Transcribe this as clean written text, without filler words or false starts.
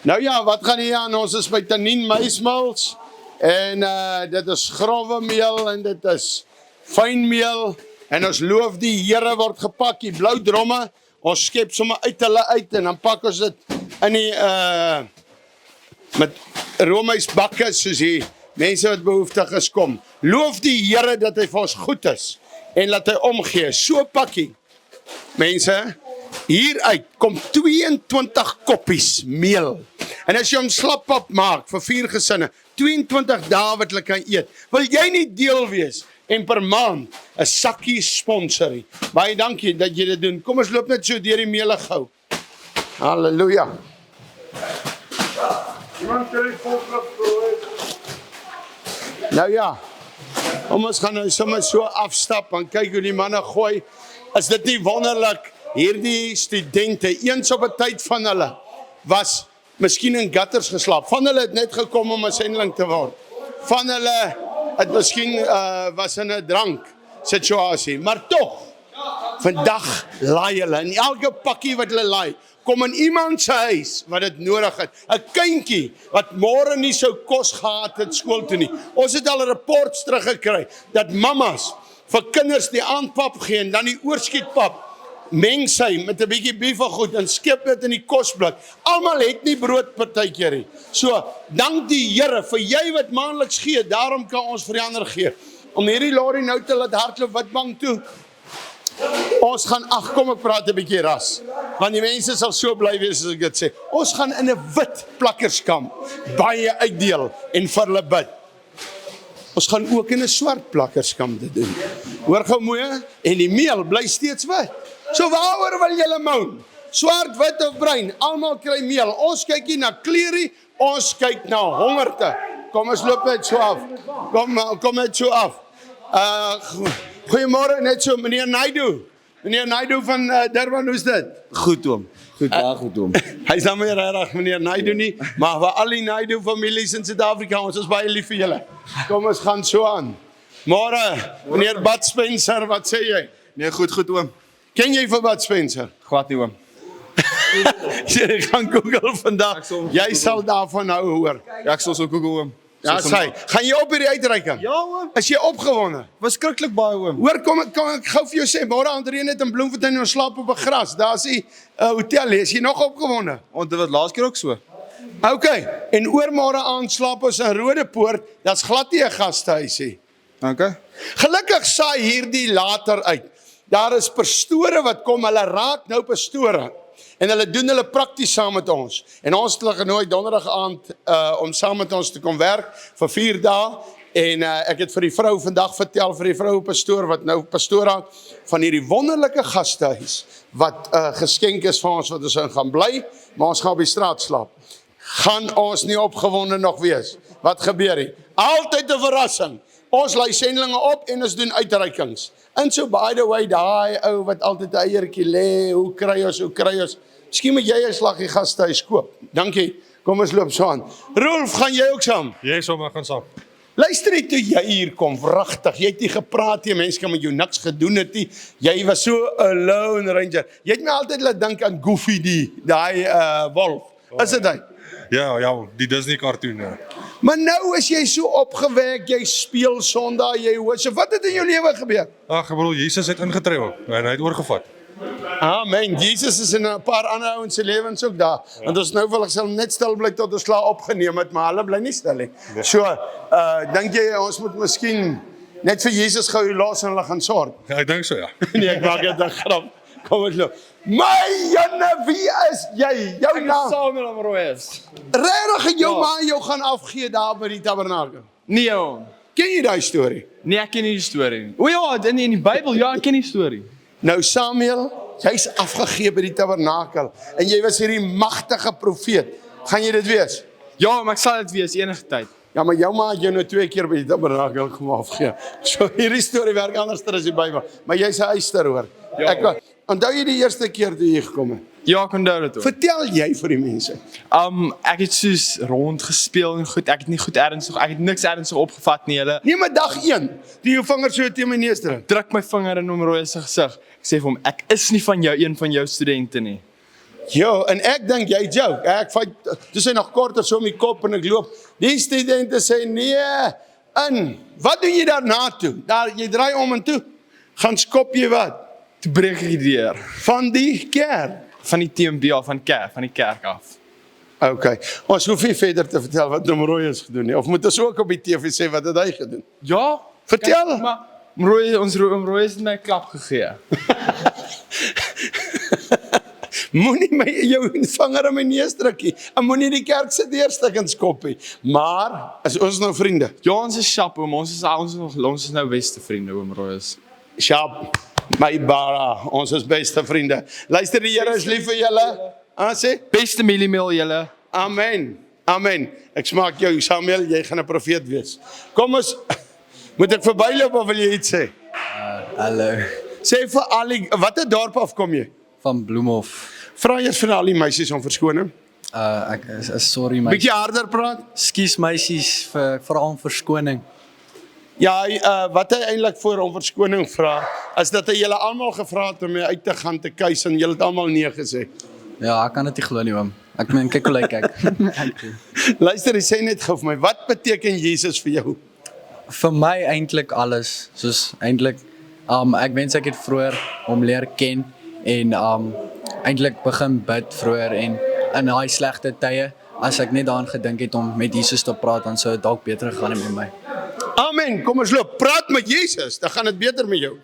Nou ja, wat gaan hier aan? Ons is by Tannie Maismils en dit is grove meel en dit is fynmeel en ons loof die Here word gepak, die blou dromme, ons skep sommer uit hulle uit en dan pak ons dit in die met roomysbakke soos die mense wat behoeftig is kom. Loof die Here dat hy vir ons goed is en laat hy omgee. So pakkie. Mense, hieruit kom 22 koppies meel. En as jy hom slappap maak vir 4 gesinne, 22 dae wat hulle kan eet, wil jy nie deel wees en per maand 'n sakkie sponsorie. Baie dankie dat jy dit doen. Kom ons loop net so deur die meele gou. Halleluja. Nou ja, ons gaan nou sommer so afstap en kyk hoe die manne gooi. Is dit nie wonderlik? Hierdie studente, eens op 'n tyd van hulle, was miskien in gutters geslaap. Van hulle het net gekom om 'n sendeling te word. Van hulle het miskien was in 'n drank situasie. Maar tog, vandag laai hulle. En elke pakkie wat hulle laai, kom in iemand se huis wat dit nodig het. 'n Kindjie wat môre nie sou kos gehad het skool toe nie. Ons het al rapports teruggekry dat mammas vir kinders die aandpap gee en dan die oorskietpap meng sy met 'n bietjie biefelgoed en skep dit in die kosblik. Almal het nie brood partykeer nie. So, dank die Here vir jy wat maandeliks gee, daarom kan ons vir die ander gee. Om hierdie lorry nou te laat hardloop wat bang toe. Ons gaan, kom ek praat 'n bietjie ras. Want die mense sal so bly wees as ek dit sê. Ons gaan in 'n wit plakkerskamp baie uitdeel en vir hulle bid. Ons gaan ook in 'n swart plakkerskamp dit doen. Hoor gou mooi, en die meel bly steeds wit. So waaroor wil julle moan? Swart, wit of bruin, almal kry meel. Ons kyk nie na kleure, ons kyk na hongerte. Kom ons loop net so af. Kom net so af. Goeiemôre, net so meneer Naidu. Meneer Naidu van Durban, hoe is dit? Goed oom. Goed, baie goed oom. Hy is dan meer reg meneer Naidu nie, maar vir al die Naidu families in Suid-Afrika, ons is baie lief vir julle. Kom ons gaan so aan. Môre, meneer Bud Spencer, wat sê jy? Nee, goed oom. Ken jy vir Bud Spencer? Glad nie oom. Jy gaan Google vandag. Jy sal daarvan nou hoor. Ja, ek sal so Google oom. Ja, sê. Gaan jy op hierdie uitreiking? Ja oom. Is jy opgewonde? Was skrikkelik baie oom. Hoor, kom ek gou vir jou sê, môre aand reën dit in Bloemfontein en ons slaap op 'n gras. Daar's die hotel. Is jy nog opgewonde? Want dit was laas keer ook so. Okay, en oormôre aand slaap ons in Rodepoort. Dat's glad nie 'n gastehuis nie. Okay. Gelukkig saai hierdie later uit. Daar is pastore wat kom, hulle raak nou pastore. En hulle doen hulle prakties saam met ons. En ons het hulle genooi donderdag aand om saam met ons te kom werk vir 4 dae. En ek het vir die vrou vandag vertel, vir die vrou pastoor wat nou pastoor raak, van hierdie wonderlike gastehuis wat geskenk is vir ons wat ons in gaan bly, maar ons gaan op die straat slaap. Gaan ons nie opgewonde nog wees? Wat gebeur hier? Altyd 'n verrassing. Ons lei sendlinge op en ons doen uitreikings. En so by the way, daai ou wat altyd 'n eiertjie lê, hoe kry ons? Miskien moet jy 'n slaggie gastehuis koop. Dankie. Kom ons loop so aan. Rolf, gaan jy ook saam? Jy sommer gaan saam. Luister net toe jy hier kom, wragtig. Jy het nie gepraat nie, mense kan met jou niks gedoen het nie. Jy was so 'n lone ranger. Jy het my altyd laat dink aan Goofy daai wolf. Is dit hy? Ja, die Disney cartoon. Ja. Maar nou is jy so opgewek, jy speel Sondag, jy worship. Wat het in jou lewe gebeur? Ag, ek bedoel Jesus het ingetree en hy het oorgevat. Amen. Jesus is in 'n paar ander ouens se lewens ook daar. Want ons nou wil ek sal net stil bly tot ons klaar opgeneem het, maar hulle bly nie stil nie. So, dink jy ons moet miskien net vir Jesus gou los en hulle gaan sorg? Ja, ek dink so ja. Nee, ek maak dit 'n grap. Kom ons loop. My Janne, wie is jy? Jou naam? Saam met hom Royes. Regtig jou ma jou gaan afgee daar by die tabernakel. Nee oom. Ken jy daai storie? Nee, ek ken nie die storie nie. O ja, in die Bybel, ja, ek ken die storie. Nou Samuel, jy's afgegee by die tabernakel en jy was hierdie magtige profeet. Gaan jy dit wees? Ja, maar ek sal dit wees enige tyd. Ja, maar jou ma het jou nou 2 keer by die tabernakel kom afgee. So hierdie storie werk anders as die Bybel, maar jy's 'n eyster hoor. Ja. Ek onthou jy die eerste keer toe jy gekom het? Ja, ek onthou dit ook. Vertel jy vir die mense. Ek het soos rond gespeel en goed, ek het nie goed ernstig, ek het niks ernstig opgevat nie, hulle. Nee, maar dag 1, die jou vinger so teen my neus druk my vinger in hom Royes se gesig. Ek sê vir hom, ek is nie van jou, een van jou studente nie. Jo, en ek dink jy joke. Ek vat dis nog korter so om die kop en ek loop. Die studente sê nee, in. Wat doen jy daarna toe? Daar jy draai om en toe. Gaan skop jy wat? Toe breek ek die deur. Van die kerk. Van die TMB af, van die kerk af. Okay. Ons hoef nie verder te vertel wat Royce gedoen nie. Of moet ons ook op die TV sê wat het hy gedoen? Ja. Vertel. Kijk, maar Roy het my 'n klap gegee. Moenie my jou vinger in my neus drukkie. En moenie die kerk se deurstuk skoppie. Maar is ons nou vriende? Ja, ons is sharp, oom. Ons is nou beste vriende, oom Roy. Sharp. My bara, ons is beste vriende. Luister, die Here is lief vir julle. Sê, Beste mieliemeel julle. amen. Amen. Ek smaak jou, Samuel, jy gaan 'n profeet wees. Kom ons, moet ek verbyloop of wil jy iets sê? Hallo, Sê vir Ali, watter dorp af kom jy? van Bloemhof. Vra eers vir al die meisies om verskoning. Ek is sorry my. Bietjie harder praat. Skus meisies vra om verskoning. Ja, wat hy eintlik voor om verskoning vra, is dat hy julle almal gevra het om mee uit te gaan te kuis en julle het almal nee gesê. Ja, ek kan dit nie glo nie oom. Ek meen kyk hoe lyk ek. Luister, hy sê net gou vir my, wat beteken Jesus vir jou? Vir my eintlik alles, soos eintlik ek wens ek het vroeër hom leer ken en eintlik begin bid vroeër en in daai slegte tye as ek net daaraan gedink het om met Jesus te praat, dan sou dit dalk beter gegaan het met my. Amen, kom ons loop, praat met Jesus, dan gaan dit beter met jou.